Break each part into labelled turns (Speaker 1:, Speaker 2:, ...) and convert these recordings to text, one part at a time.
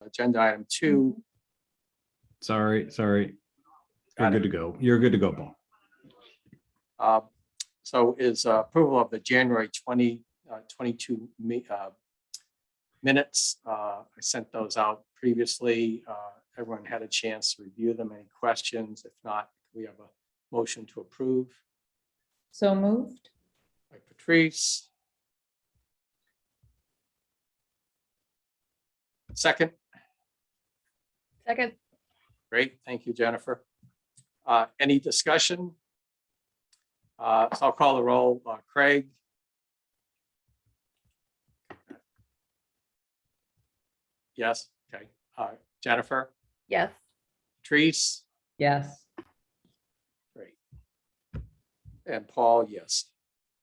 Speaker 1: agenda item 2.
Speaker 2: Sorry. You're
Speaker 1: Got
Speaker 2: good
Speaker 1: it.
Speaker 2: to go. You're good to go, Paul.
Speaker 1: So is approval of the January 2022 minutes. I sent those out previously. Everyone had a chance to review them. Any questions? If not, we have a motion to approve.
Speaker 3: So moved.
Speaker 1: By Patrice. Second.
Speaker 3: Second.
Speaker 1: Great. Thank you, Jennifer. Any discussion? So I'll call the roll. Craig. Yes. Okay. Jennifer.
Speaker 3: Yes.
Speaker 1: Patrice.
Speaker 3: Yes.
Speaker 1: Great. And Paul, yes,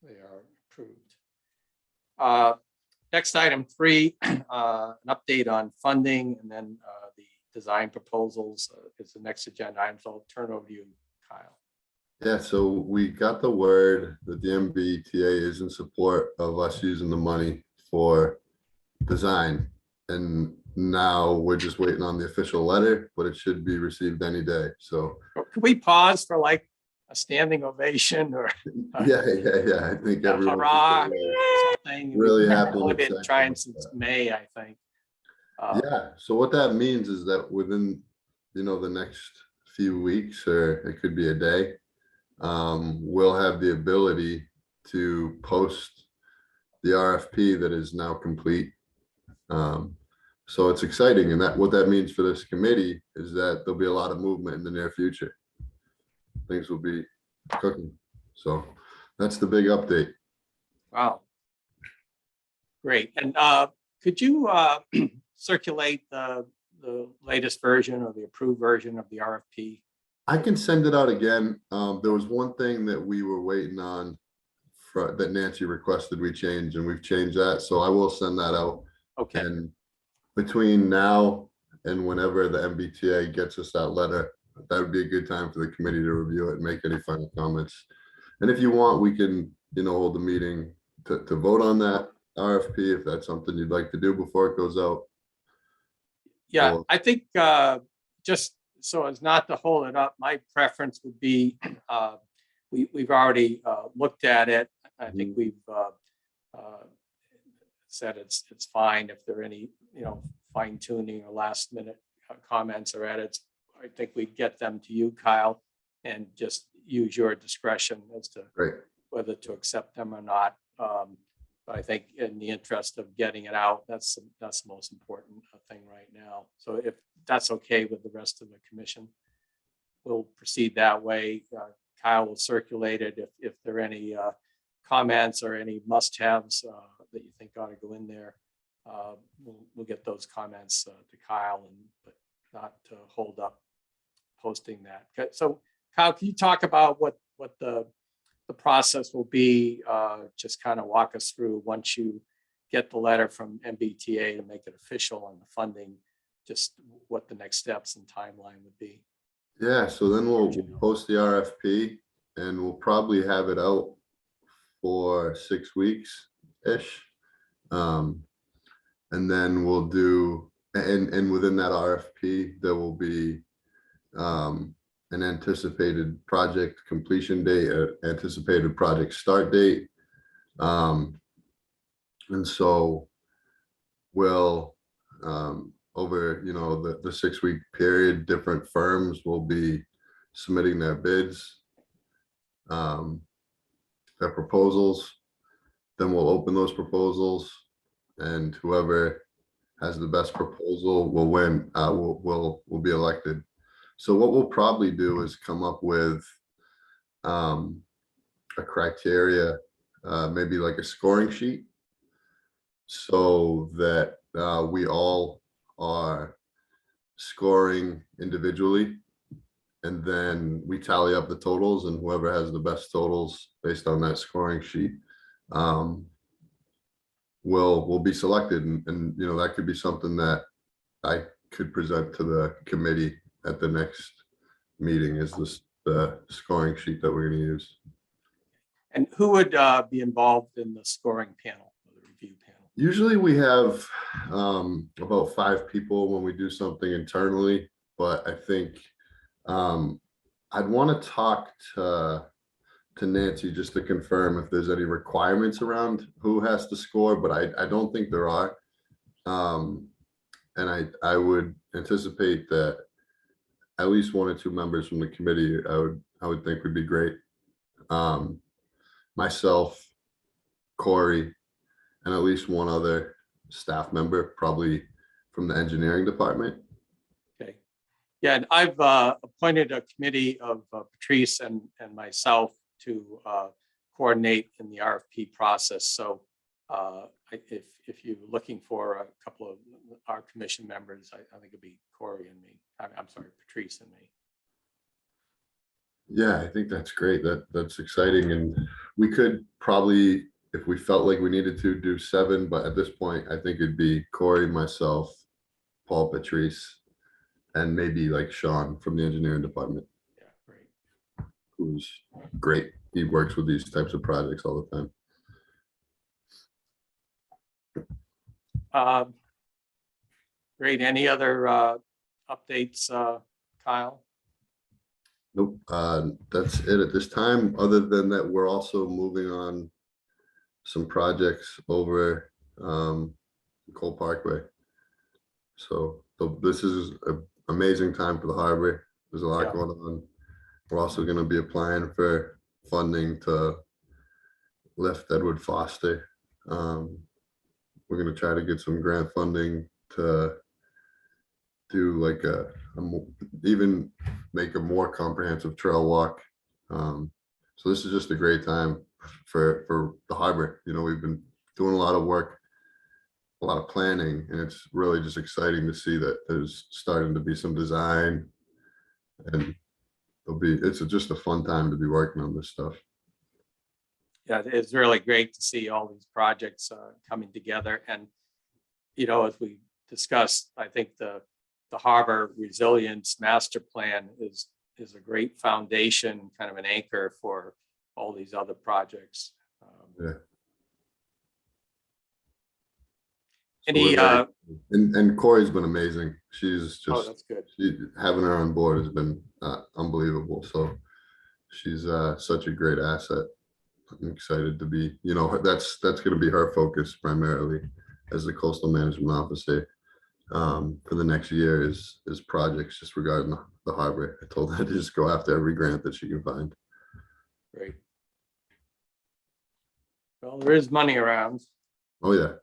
Speaker 1: they are approved. Next item 3, an update on funding, and then the design proposals is the next agenda item. So I'll turn over to you, Kyle.
Speaker 4: Yeah, so we got the word that the MBTA is in support of us using the money for design. And now we're just waiting on the official letter, but it should be received any day. So
Speaker 1: Can we pause for like a standing ovation or
Speaker 4: yeah. I think
Speaker 1: a
Speaker 4: everyone
Speaker 1: hurrah? Something.
Speaker 4: really
Speaker 1: We've
Speaker 4: happy.
Speaker 1: only
Speaker 4: and
Speaker 1: been
Speaker 4: excited
Speaker 1: trying
Speaker 4: about
Speaker 1: since
Speaker 4: that.
Speaker 1: May, I think.
Speaker 4: Yeah, so what that means is that within, the next few weeks, or it could be a day, we'll have the ability to post the RFP that is now complete. So it's exciting, and that what that means for this committee is that there'll be a lot of movement in the near future. Things will be cooking. So that's the big update.
Speaker 1: Wow. Great. And could you circulate the latest version or the approved version of the RFP?
Speaker 4: I can send it out again. There was one thing that we were waiting on that Nancy requested we change, and we've changed that. So I will send that out.
Speaker 1: Okay.
Speaker 4: And between now and whenever the MBTA gets us that letter, that would be a good time for the committee to review it and make any final comments. And if you want, we can, hold the meeting to vote on that RFP if that's something you'd like to do before it goes out.
Speaker 1: Yeah,
Speaker 4: Or-
Speaker 1: I think just so as not to hold it up, my preference would be we've already looked at it. I think we've said it's fine. If there are any fine tuning or last minute comments or edits, I think we'd get them to you, Kyle, and just use your discretion as to
Speaker 4: Great.
Speaker 1: whether to accept them or not. But I think in the interest of getting it out, that's the most important thing right now. So if that's okay with the rest of the commission, we'll proceed that way. Kyle will circulate it. If there are any comments or any must-haves that you think ought to go in there, we'll get those comments to Kyle, but not to hold up posting that. Okay, so Kyle, can you talk about what the process will be? Just kind of walk us through once you get the letter from MBTA to make it official on the funding, just what the next steps and timeline would be.
Speaker 4: Yeah, so then we'll post the RFP and we'll probably have it out for 6 weeks-ish. And then we'll do, and within that RFP, there will be an anticipated project completion date, anticipated project start date. And so we'll, over, the 6-week period, different firms will be submitting their bids, their proposals. Then we'll open those proposals, and whoever has the best proposal will win, will be elected. So what we'll probably do is come up with a criteria, maybe like a scoring sheet, so that we all are scoring individually, and then we tally up the totals, and whoever has the best totals based on that scoring sheet will be selected. And that could be something that I could present to the committee at the next meeting, is the scoring sheet that we're going to use.
Speaker 1: And who would be involved in the scoring panel, or the review panel?
Speaker 4: Usually we have about 5 people when we do something internally, but I think I'd want to talk to Nancy just to confirm if there's any requirements around who has to score, but I don't think there are. And I would anticipate that at least 1 or 2 members from the committee I would think would be great. Myself, Corey, and at least 1 other staff member, probably from the engineering department.
Speaker 1: Okay. Yeah, and I've appointed a committee of Patrice and myself to coordinate in the RFP process. So if you're looking for a couple of our commission members, I think it'd be Corey and me. I'm sorry, Patrice and me.
Speaker 4: Yeah, I think that's great. That's exciting. And we could probably, if we felt like we needed to, do 7, but at this point, I think it'd be Corey, myself, Paul, Patrice, and maybe like Sean from the engineering department.
Speaker 1: Yeah, great.
Speaker 4: Who's great. He works with these types of projects all the time.
Speaker 1: Great. Any other updates, Kyle?
Speaker 4: Nope. That's it at this time. Other than that, we're also moving on some projects over Cole Parkway. So this is an amazing time for the harbor. There's a lot going on. We're also going to be applying for funding to lift Edward Foster. We're going to try to get some grant funding to do like even make a more comprehensive trail walk. So this is just a great time for the harbor. You know, we've been doing a lot of work, a lot of planning, and it's really just exciting to see that there's starting to be some design, and it's just a fun time to be working on this stuff.
Speaker 1: Yeah, it's really great to see all these projects coming together. And, you know, as we discussed, I think the Harbor Resilience Master Plan is a great foundation, kind of an anchor for all these other projects.
Speaker 4: Yeah.
Speaker 1: Any
Speaker 4: and Corey's been amazing. She's just
Speaker 1: that's good.
Speaker 4: Having her on board has been unbelievable. So she's such a great asset. I'm excited to be, you know, that's going to be her focus primarily as the coastal management officer for the next year is projects just regarding the harbor. I told her to just go after every grant that she can find.
Speaker 1: Great. Well, there is money around.
Speaker 4: Oh yeah.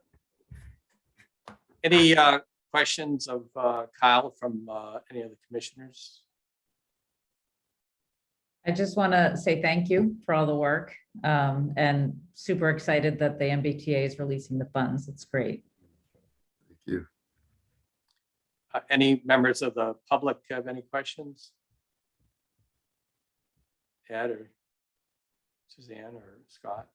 Speaker 1: Any questions of Kyle from any of the commissioners?
Speaker 3: I just want to say thank you for all the work and super excited that the MBTA is releasing the funds. It's great.
Speaker 4: Thank you.
Speaker 1: Any members of the public have any questions? Ed or Suzanne or Scott?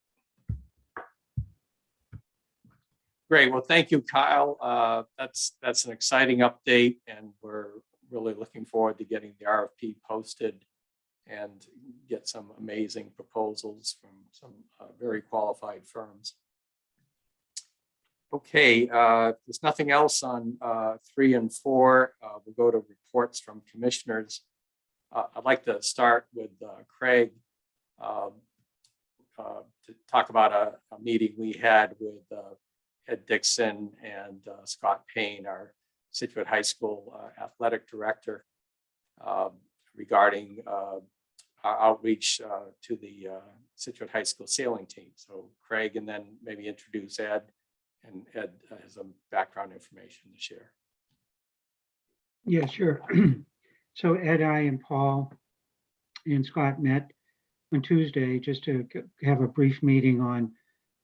Speaker 1: Great. Well, thank you, Kyle. That's an exciting update, and we're really looking forward to getting the RFP posted and get some amazing proposals from some very qualified firms. Okay, there's nothing else on 3 and 4. We'll go to reports from commissioners. I'd like to start with Craig to talk about a meeting we had with Ed Dixon and Scott Payne, our Scituate High School athletic director, regarding our outreach to the Scituate High School sailing team. So Craig, and then maybe introduce Ed, and Ed has some background information to share.
Speaker 5: Yeah, sure. So Ed, I, and Paul and Scott met on Tuesday just to have a brief meeting on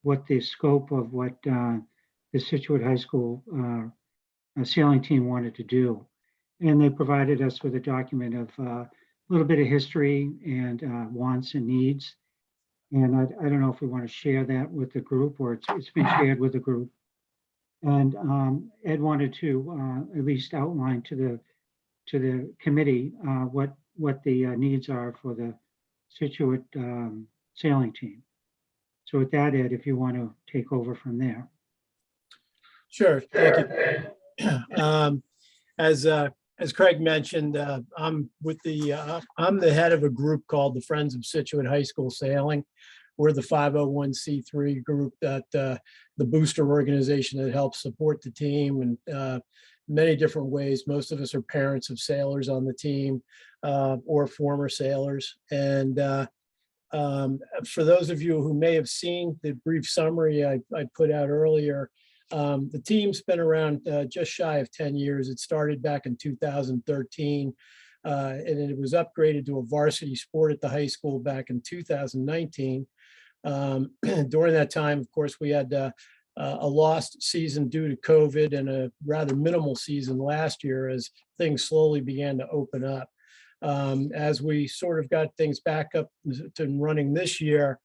Speaker 5: what the scope of what the Scituate High School sailing team wanted to do. And they provided us with a document of a little bit of history and wants and needs. And I don't know if we want to share that with the group, or it's been shared with the group. And Ed wanted to at least outline to the committee what the needs are for the Scituate sailing team. So with that, Ed, if you want to take over from there.
Speaker 6: Sure, thank you. As Craig mentioned, I'm the head of a group called the Friends of Scituate High School Sailing. We're the 501c3 group that the booster organization that helps support the team and many different ways. Most of us are parents of sailors on the team or former sailors. And for those of you who may have seen the brief summary I put out earlier, the team's been around just shy of 10 years. It started back in 2013, and it was upgraded to a varsity sport at the high school back in 2019. During that time, of course, we had a lost season due to COVID and a rather minimal season last year as things slowly began to open up. As we sort of got things back up to running this year,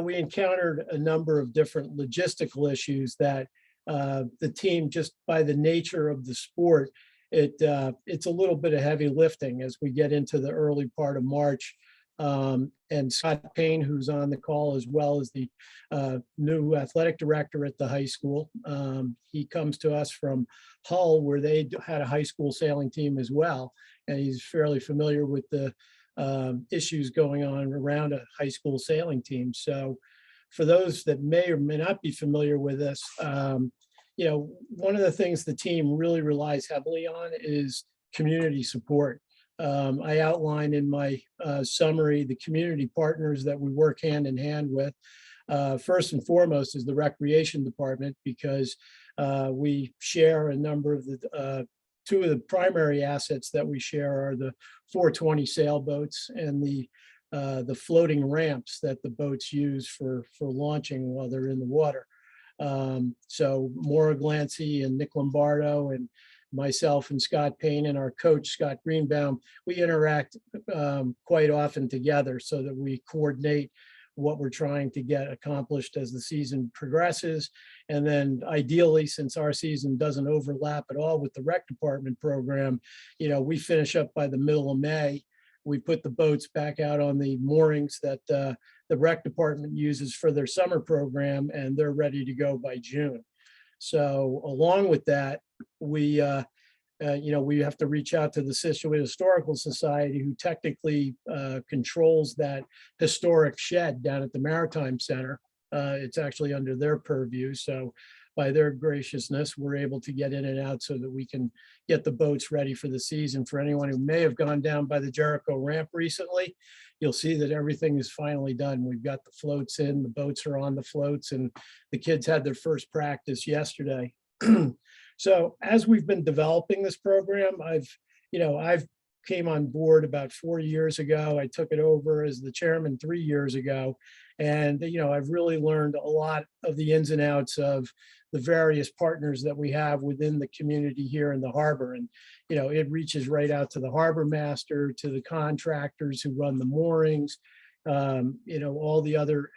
Speaker 6: we encountered a number of different logistical issues that the team, just by the nature of the sport, it's a little bit of heavy lifting as we get into the early part of March. And Scott Payne, who's on the call, as well as the new athletic director at the high school. He comes to us from Hull, where they had a high school sailing team as well. And he's fairly familiar with the issues going on around a high school sailing team. So for those that may or may not be familiar with us, one of the things the team really relies heavily on is community support. I outline in my summary the community partners that we work hand in hand with. First and foremost is the recreation department, because we share a number of the two of the primary assets that we share are the 420 sailboats and the floating ramps that the boats use for launching while they're in the water. So Maura Glancy and Nick Lombardo and myself and Scott Payne and our coach, Scott Greenbaum, we interact quite often together so that we coordinate what we're trying to get accomplished as the season progresses. And then ideally, since our season doesn't overlap at all with the rec department program, we finish up by the middle of May. We put the boats back out on the moorings that the rec department uses for their summer program, and they're ready to go by June. So along with that, we have to reach out to the Scituate Historical Society, who technically controls that historic shed down at the Maritime Center. It's actually under their purview. So by their graciousness, we're able to get in and out so that we can get the boats ready for the season. For anyone who may have gone down by the Jericho ramp recently, you'll see that everything is finally done. We've got the floats in, the boats are on the floats, and the kids had their first practice yesterday. So as we've been developing this program, I've came on board about 4 years ago. I took it over as the chairman 3 years ago. And, I've really learned a lot of the ins and outs of the various partners that we have within the community here in the harbor. And, it reaches right out to the harbor master, to the contractors who run the moorings, all the other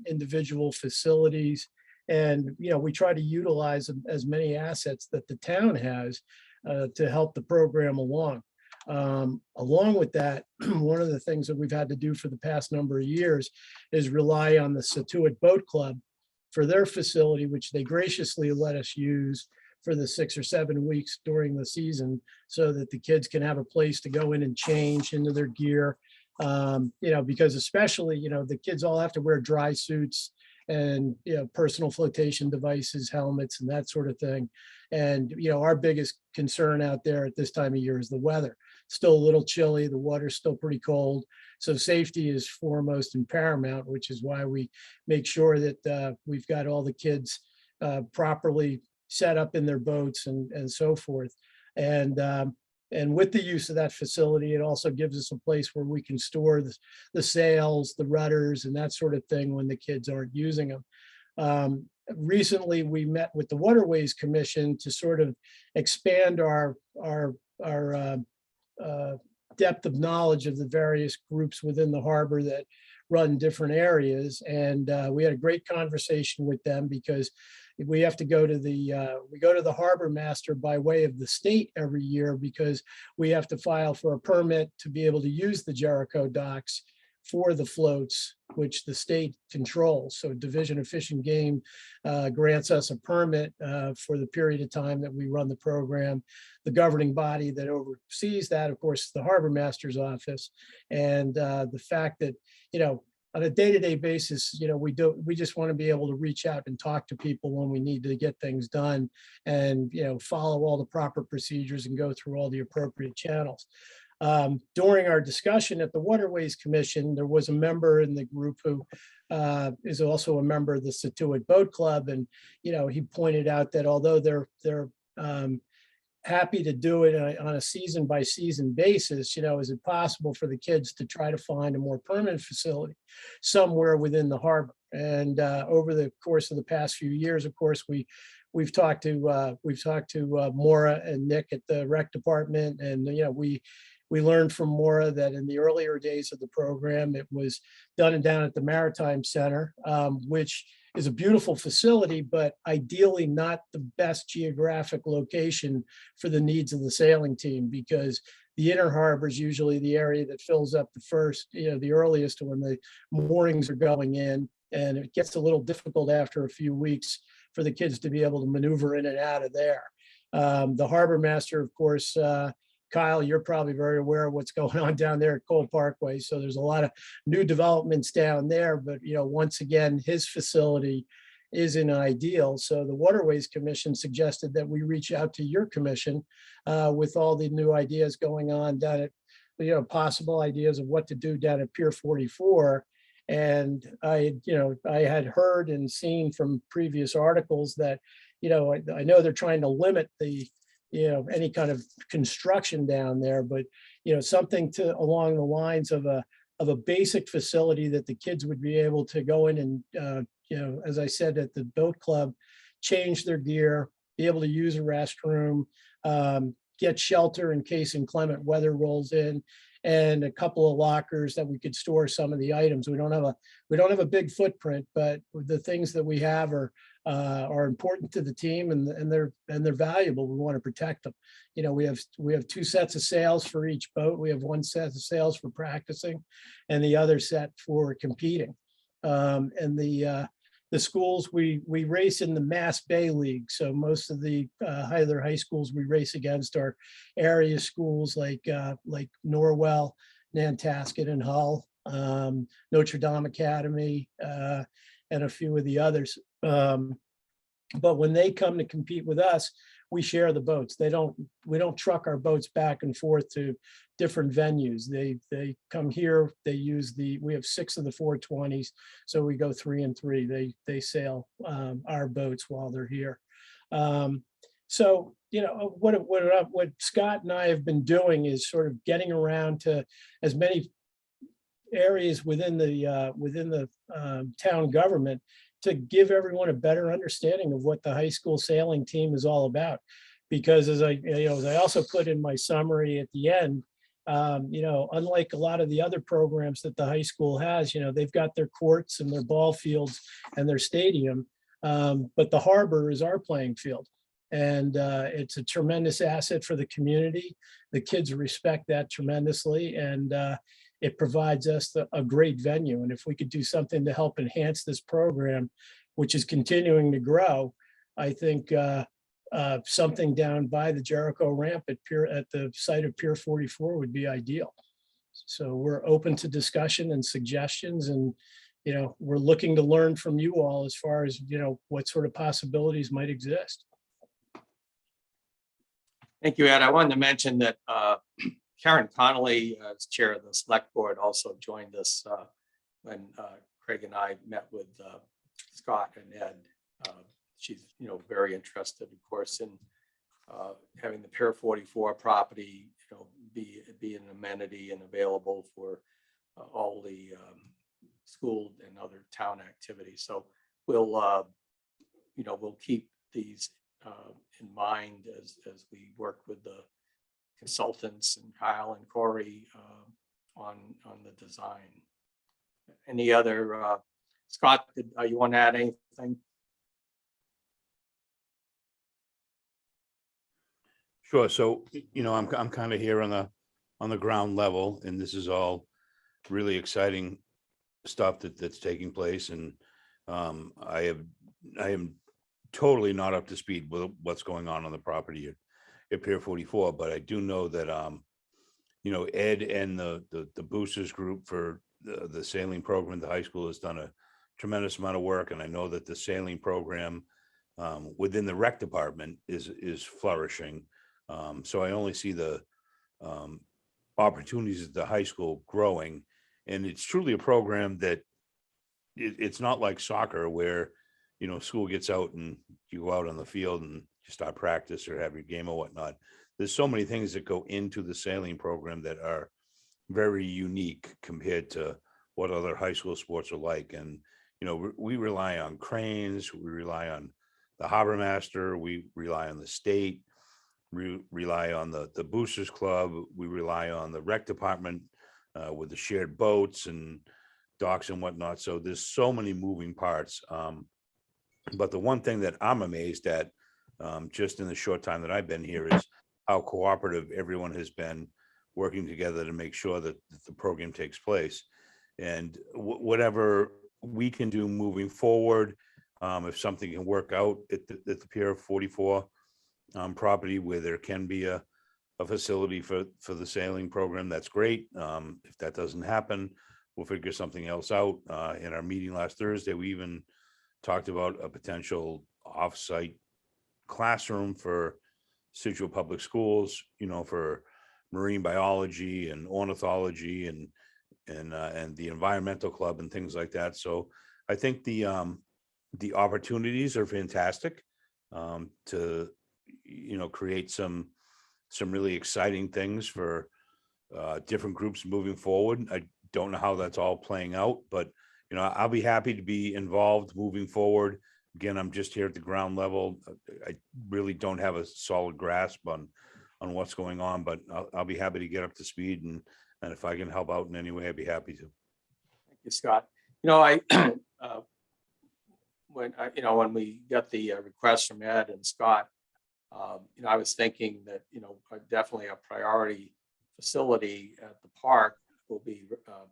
Speaker 6: individual facilities. And, we try to utilize as many assets that the town has to help the program along. Along with that, one of the things that we've had to do for the past number of years is rely on the Scituate Boat Club for their facility, which they graciously let us use for the 6 or 7 weeks during the season, so that the kids can have a place to go in and change into their gear. Because especially, the kids all have to wear dry suits and personal flotation devices, helmets, and that sort of thing. And our biggest concern out there at this time of year is the weather. Still a little chilly, the water's still pretty cold. So safety is foremost and paramount, which is why we make sure that we've got all the kids properly set up in their boats and so forth. And with the use of that facility, it also gives us a place where we can store the sails, the rudders, and that sort of thing when the kids aren't using them. Recently, we met with the Waterways Commission to sort of expand our depth of knowledge of the various groups within the harbor that run different areas. And we had a great conversation with them, because we have to go to the harbor master by way of the state every year, because we have to file for a permit to be able to use the Jericho docks for the floats, which the state controls. So Division of Fish and Game grants us a permit for the period of time that we run the program. The governing body that oversees that, of course, is the Harbor Master's Office. And the fact that, on a day-to-day basis, we just want to be able to reach out and talk to people when we need to get things done and, follow all the proper procedures and go through all the appropriate channels. During our discussion at the Waterways Commission, there was a member in the group who is also a member of the Scituate Boat Club. And, he pointed out that although they're happy to do it on a season by season basis, is it possible for the kids to try to find a more permanent facility somewhere within the harbor? And over the course of the past few years, of course, we've talked to Maura and Nick at the rec department, and we learned from Maura that in the earlier days of the program, it was done and down at the Maritime Center, which is a beautiful facility, but ideally not the best geographic location for the needs of the sailing team, because the inner harbor is usually the area that fills up the first, the earliest when the moorings are going in, and it gets a little difficult after a few weeks for the kids to be able to maneuver in and out of there. The harbor master, of course, Kyle, you're probably very aware of what's going on down there at Cole Parkway. So there's a lot of new developments down there, but once again, his facility isn't ideal. So the Waterways Commission suggested that we reach out to your commission with all the new ideas going on down at, possible ideas of what to do down at Pier 44. And I had heard and seen from previous articles that, I know they're trying to limit the any kind of construction down there, but something along the lines of a basic facility that the kids would be able to go in and as I said at the boat club, change their gear, be able to use a restroom, get shelter in case inclement weather rolls in, and a couple of lockers that we could store some of the items. We don't have a big footprint, but the things that we have are important to the team, and they're valuable. We want to protect them. We have two sets of sails for each boat. We have one set of sails for practicing, and the other set for competing. And the schools we race in the Mass Bay League. So most of the either high schools we race against are area schools like Norwell, Nantasket, and Hull, Notre Dame Academy, and a few of the others. But when they come to compete with us, we share the boats. We don't truck our boats back and forth to different venues. They come here, we have 6 of the 420s. So we go 3 and 3. They sail our boats while they're here. So, what Scott and I have been doing is sort of getting around to as many areas within the town government to give everyone a better understanding of what the high school sailing team is all about. Because as I also put in my summary at the end, unlike a lot of the other programs that the high school has, they've got their courts and their ball fields and their stadium, but the harbor is our playing field. And it's a tremendous asset for the community. The kids respect that tremendously, and it provides us a great venue. And if we could do something to help enhance this program, which is continuing to grow, I think something down by the Jericho ramp at the site of Pier 44 would be ideal. So we're open to discussion and suggestions, and we're looking to learn from you all as far as what sort of possibilities might exist.
Speaker 1: Thank you, Ed. I wanted to mention that Karen Connolly, as chair of the select board, also joined us when Craig and I met with Scott and Ed. She's very interested, of course, in having the Pier 44 property be an amenity and available for all the school and other town activities. So we'll keep these in mind as we work with the consultants and Kyle and Corey on the design. Any other Scott, you want to add anything?
Speaker 7: Sure. So, I'm kind of here on the ground level, and this is all really exciting stuff that's taking place. And I am totally not up to speed with what's going on the property at Pier 44, but I do know that, you know, Ed and the boosters group for the sailing program, the high school has done a tremendous amount of work. And I know that the sailing program within the rec department is flourishing. So I only see the opportunities at the high school growing. And it's truly a program that it's not like soccer where, you know, school gets out and you go out on the field and you start practice or have your game or whatnot. There's so many things that go into the sailing program that are very unique compared to what other high school sports are like. And, you know, we rely on cranes, we rely on the harbor master, we rely on the state, we rely on the boosters club, we rely on the rec department with the shared boats and docks and whatnot. So there's so many moving parts. But the one thing that I'm amazed at, just in the short time that I've been here, is how cooperative everyone has been working together to make sure that the program takes place. And whatever we can do moving forward, if something can work out at the Pier 44 property where there can be a facility for the sailing program, that's great. If that doesn't happen, we'll figure something else out. In our meeting last Thursday, we even talked about a potential off-site classroom for Scituate Public Schools, you know, for marine biology and ornithology and the environmental club and things like that. So I think the opportunities are fantastic to, you know, create some really exciting things for different groups moving forward. I don't know how that's all playing out, but, you know, I'll be happy to be involved moving forward. Again, I'm just here at the ground level. I really don't have a solid grasp on what's going on, but I'll be happy to get up to speed, and if I can help out in any way, I'd be happy to.
Speaker 1: Thank you, Scott. You know, when we got the request from Ed and Scott, you know, I was thinking that, you know, definitely a priority facility at the park will be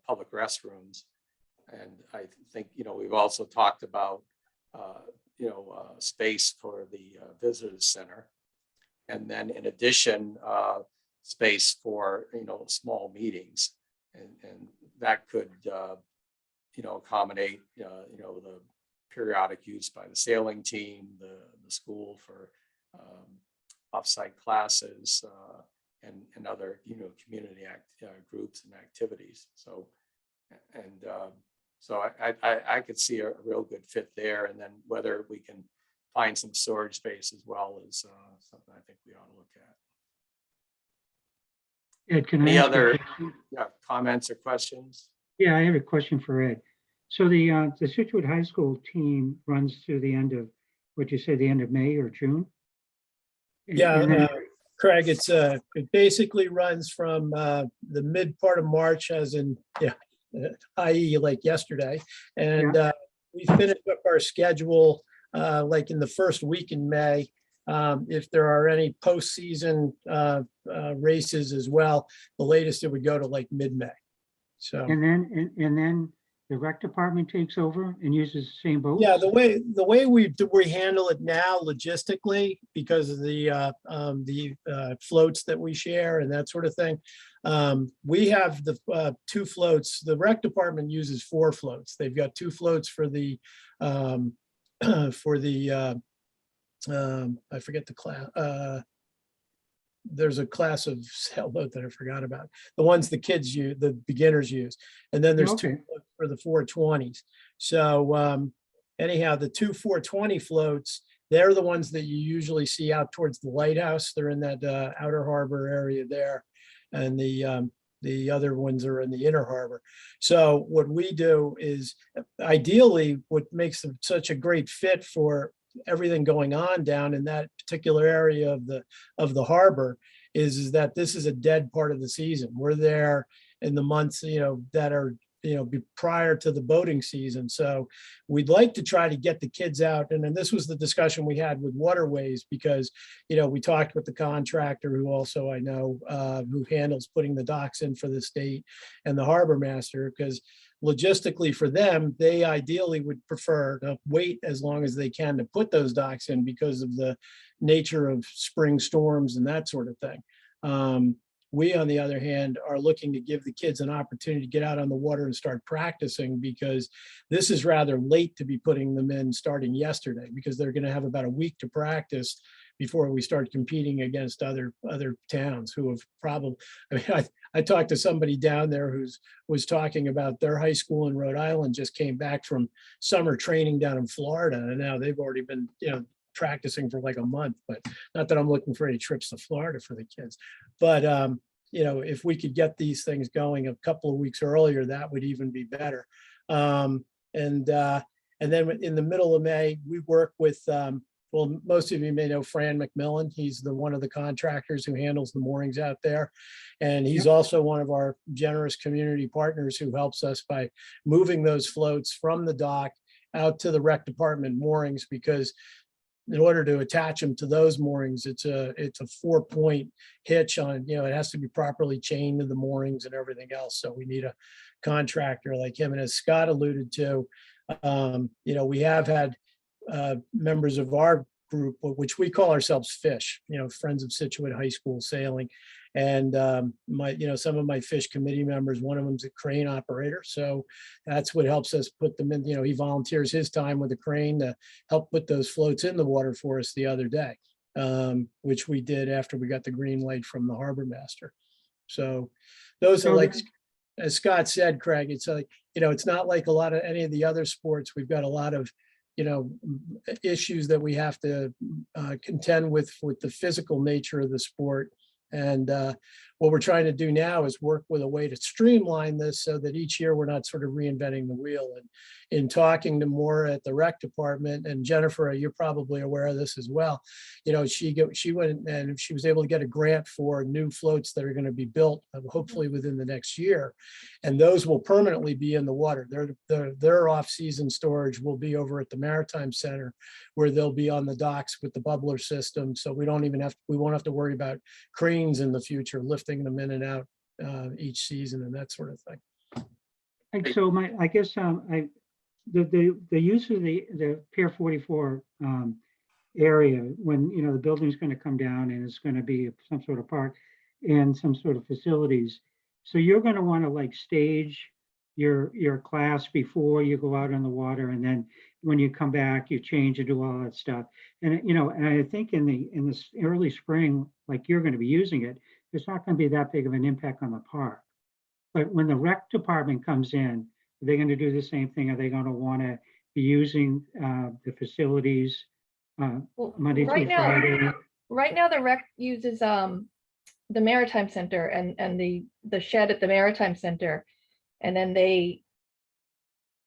Speaker 1: public restrooms. And I think, you know, we've also talked about, you know, space for the visitors center. And then in addition, space for, you know, small meetings. And that could, you know, accommodate, you know, the periodic use by the sailing team, the school for offsite classes, and other, you know, community groups and activities. So, and so I could see a real good fit there. And then whether we can find some storage space as well is something I think we ought to look at.
Speaker 5: Ed, can I
Speaker 1: Any
Speaker 5: ask a
Speaker 1: other
Speaker 5: question?
Speaker 1: comments or questions?
Speaker 5: Yeah, I have a question for Ed. So the Scituate High School team runs through the end of, what you say, the end of May or June?
Speaker 6: Yeah,
Speaker 5: And then-
Speaker 6: Craig, it basically runs from the mid part of March, as in, i.e. like yesterday. And we finished up our schedule like in the first week in May. If there are any postseason races as well, the latest it would go to like mid-May. So.
Speaker 5: And then the rec department takes over and uses the same boat?
Speaker 6: Yeah, the way we handle it now logistically, because of the floats that we share and that sort of thing, we have the 2 floats. The rec department uses 4 floats. They've got 2 floats for the I forget the class. There's a class of sailboat that I forgot about. The ones the kids use, the beginners use. And then there's 2 floats for the 420s. So anyhow, the 2 420 floats, they're the ones that you usually see out towards the lighthouse. They're in that outer harbor area there. And the other ones are in the inner harbor. So what we do is, ideally, what makes them such a great fit for everything going on down in that particular area of the harbor is that this is a dead part of the season. We're there in the months, you know, that are be prior to the boating season. So we'd like to try to get the kids out. And then this was the discussion we had with Waterways, because, we talked with the contractor who also I know, who handles putting the docks in for the state, and the harbor master, because logistically for them, they ideally would prefer to wait as long as they can to put those docks in because of the nature of spring storms and that sort of thing. We, on the other hand, are looking to give the kids an opportunity to get out on the water and start practicing, because this is rather late to be putting them in starting yesterday, because they're going to have about a week to practice before we start competing against other towns who have probably, I talked to somebody down there was talking about their high school in Rhode Island just came back from summer training down in Florida, and now they've already been, practicing for like a month. But not that I'm looking for any trips to Florida for the kids, but if we could get these things going a couple of weeks earlier, that would even be better. And then in the middle of May, we work with, well, most of you may know Fran McMillan. He's one of the contractors who handles the moorings out there. And he's also one of our generous community partners who helps us by moving those floats from the dock out to the rec department moorings, because in order to attach them to those moorings, it's a 4-point hitch on, it has to be properly chained to the moorings and everything else. So we need a contractor like him. And as Scott alluded to, we have had members of our group, which we call ourselves FISH, Friends of Scituate High School Sailing. And some of my FISH committee members, one of them's a crane operator. So that's what helps us put them in, he volunteers his time with a crane to help put those floats in the water for us the other day, which we did after we got the green light from the harbor master. So those are like, as Scott said, Craig, it's like, it's not like a lot of any of the other sports. We've got a lot of issues that we have to contend with the physical nature of the sport. And what we're trying to do now is work with a way to streamline this so that each year we're not sort of reinventing the wheel. And in talking to more at the rec department, and Jennifer, you're probably aware of this as well, she went and she was able to get a grant for new floats that are going to be built hopefully within the next year. And those will permanently be in the water. Their off-season storage will be over at the Maritime Center, where they'll be on the docks with the bubbler system. So we won't have to worry about cranes in the future, lifting them in and out each season and that sort of thing.
Speaker 5: And so I guess the use of the Pier 44 area, when the building's going to come down and it's going to be some sort of park and some sort of facilities, so you're going to want to like stage your class before you go out on the water, and then when you come back you change and do all that stuff. And and I think in this early spring, like you're going to be using it, there's not going to be that big of an impact on the park. But when the rec department comes in, are they going to do the same thing? Are they going to want to be using the facilities Monday through Friday?
Speaker 8: Right now, the rec uses the Maritime Center and the shed at the Maritime Center. And then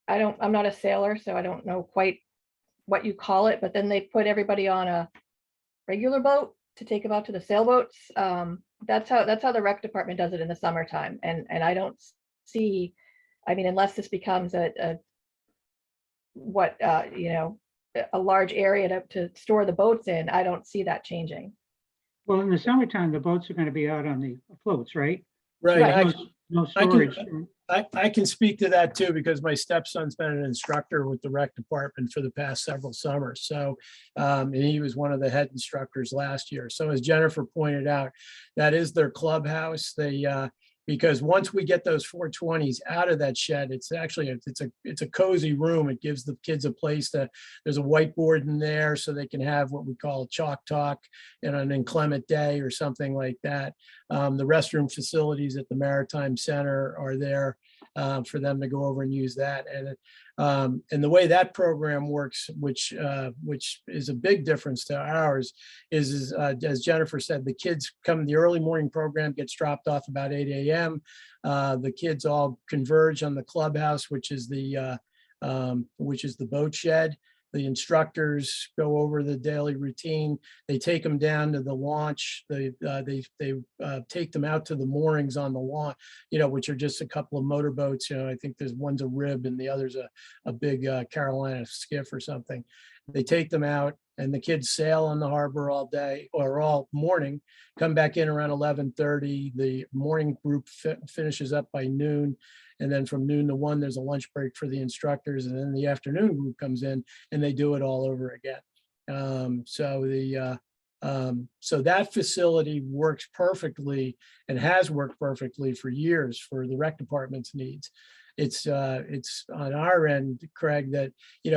Speaker 8: I'm not a sailor, so I don't know quite what you call it, but then they put everybody on a regular boat to take them out to the sailboats. That's how the rec department does it in the summertime. And I don't see, unless this becomes a large area to store the boats in, I don't see that changing.
Speaker 5: Well, in the summertime, the boats are going to be out on the floats, right?
Speaker 6: Right.
Speaker 5: No storage.
Speaker 6: I can speak to that too, because my stepson's been an instructor with the rec department for the past several summers. So, and he was one of the head instructors last year. So as Jennifer pointed out, that is their clubhouse. Because once we get those 420s out of that shed, it's actually, it's a cozy room. It gives the kids a place there's a whiteboard in there so they can have what we call chalk talk in an inclement day or something like that. The restroom facilities at the Maritime Center are there for them to go over and use that. And the way that program works, which is a big difference to ours, is as Jennifer said, the kids the early morning program gets dropped off about 8 a.m. The kids all converge on the clubhouse, which is the boat shed. The instructors go over the daily routine. They take them down to the launch. They take them out to the moorings on the launch, which are just a couple of motorboats. I think there's one's a rib and the other's a big Carolina skiff or something. They take them out and the kids sail on the harbor all day or all morning, come back in around 11:30. The morning group finishes up by noon. And then from noon to 1, there's a lunch break for the instructors. And then the afternoon group comes in and they do it all over again. So that facility works perfectly and has worked perfectly for years for the rec department's needs. It's on our end, Craig, that,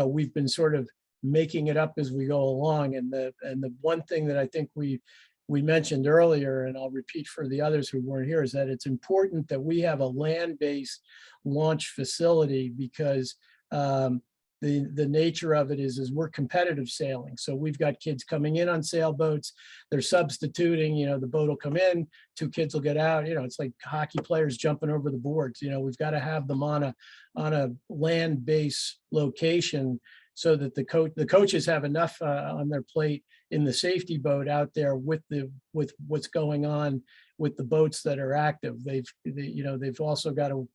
Speaker 6: we've been sort of making it up as we go along. And the one thing that I think we mentioned earlier, and I'll repeat for the others who weren't here, is that it's important that we have a land-based launch facility because the nature of it is we're competitive sailing. So we've got kids coming in on sailboats, they're substituting, the boat will come in, 2 kids will get out, it's like hockey players jumping over the boards. We've got to have them on a land-based location so that the coaches have enough on their plate in the safety boat out there with what's going on with the boats that are active. They've also got to,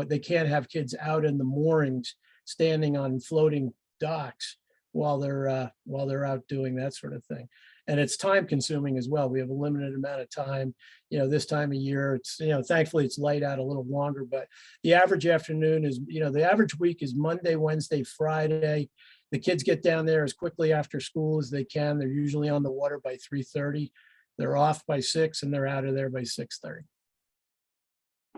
Speaker 6: they can't have kids out in the moorings standing on floating docks while they're out doing that sort of thing. And it's time consuming as well. We have a limited amount of time, this time of year. It's, thankfully it's light out a little longer, but the average afternoon is, the average week is Monday, Wednesday, Friday. The kids get down there as quickly after school as they can. They're usually on the water by 3:30. They're off by 6 and they're out of there by 6:30.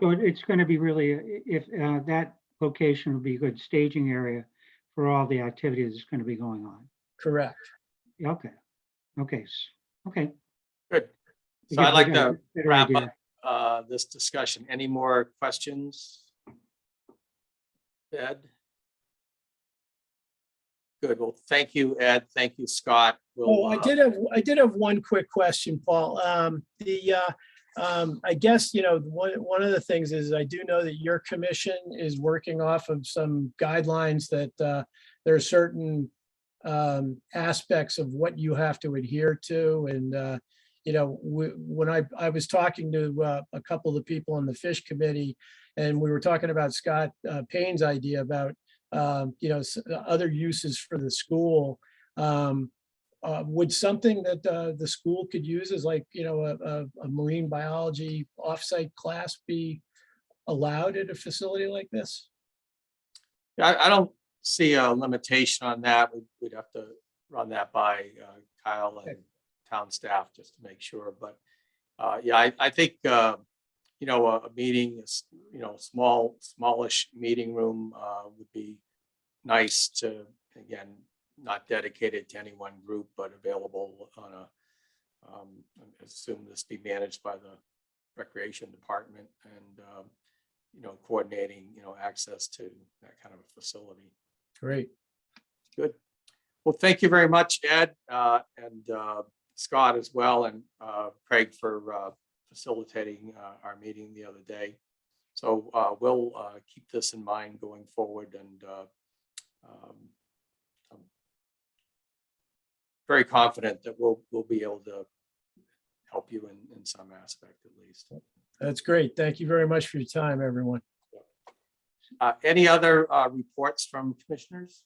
Speaker 5: So it's going to be really, if that location will be a good staging area for all the activities that's going to be going on.
Speaker 6: Correct.
Speaker 5: Okay. Okay.
Speaker 1: Good. So I'd like to wrap up this discussion. Any more questions? Ed? Good. Well, thank you, Ed. Thank you, Scott.
Speaker 6: I did have one quick question, Paul. I guess, one of the things is I do know that your commission is working off of some guidelines that there are certain aspects of what you have to adhere to. And, when I was talking to a couple of the people on the fish committee, and we were talking about Scott Payne's idea about, other uses for the school. Would something that the school could use as like, a marine biology offsite class be allowed at a facility like this?
Speaker 1: I don't see a limitation on that. We'd have to run that by Kyle and town staff just to make sure. But I think, a meeting, smallish meeting room would be nice to, again, not dedicated to any one group, but available on I assume this be managed by the recreation department and, coordinating, access to that kind of a facility.
Speaker 6: Great.
Speaker 1: Good. Well, thank you very much, Ed, and Scott as well, and Craig for facilitating our meeting the other day. So we'll keep this in mind going forward, and I'm very confident that we'll be able to help you in some aspect at least.
Speaker 6: That's great. Thank you very much for your time, everyone.
Speaker 1: Any other reports from commissioners?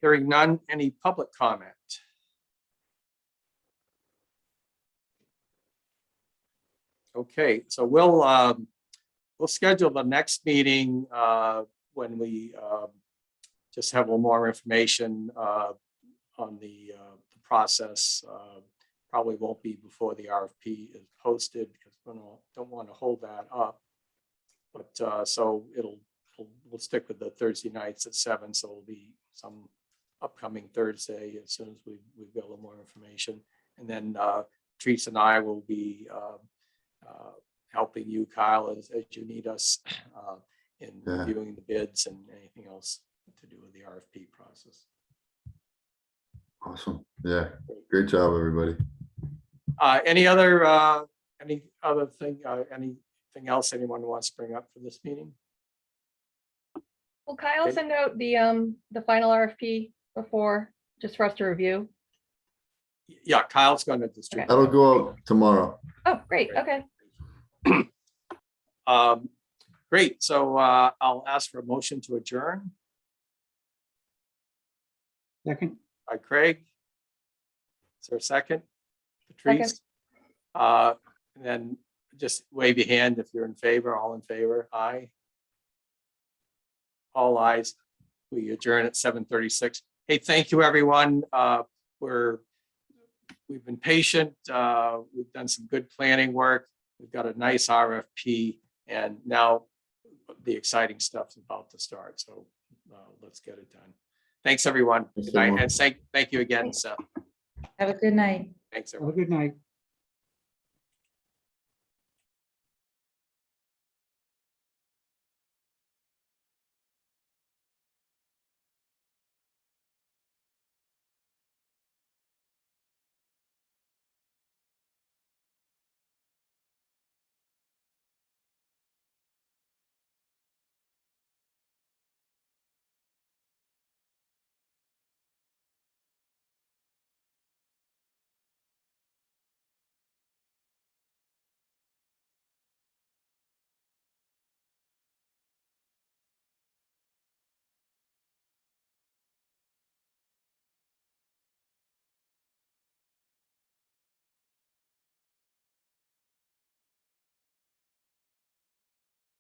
Speaker 1: Hearing none, any public comment? Okay, so we'll schedule the next meeting when we just have a little more information on the process. Probably won't be before the RFP is posted because we don't want to hold that up. But so we'll stick with the Thursday nights at 7. So it'll be some upcoming Thursday as soon as we've got a little more information. And then Teresa and I will be helping you, Kyle, as you need us in reviewing the bids and anything else to do with the RFP process.
Speaker 4: Awesome. Yeah. Great job, everybody.
Speaker 1: Anything else anyone wants to bring up for this meeting?
Speaker 8: Will Kyle
Speaker 1: Okay.
Speaker 8: send out the final RFP before, just for us to review?
Speaker 1: Yeah, Kyle's going to distribute.
Speaker 4: That'll go out tomorrow.
Speaker 8: Oh, great, okay.
Speaker 1: Great, so I'll ask for a motion to adjourn
Speaker 5: Second,
Speaker 1: by Craig. Is there a second?
Speaker 8: Second.
Speaker 1: Patrice? And then just wave your hand if you're in favor, all in favor, aye. All ayes. We adjourn at 7:36. Hey, thank you, everyone. We've been patient. We've done some good planning work. We've got a nice RFP, and now the exciting stuff's about to start. So let's get it done. Thanks, everyone.
Speaker 4: Thanks,
Speaker 1: Good night,
Speaker 4: everyone.
Speaker 1: and thank you again, Seth.
Speaker 3: Have a good night.
Speaker 1: Thanks,
Speaker 5: have
Speaker 1: everyone.
Speaker 5: a good night.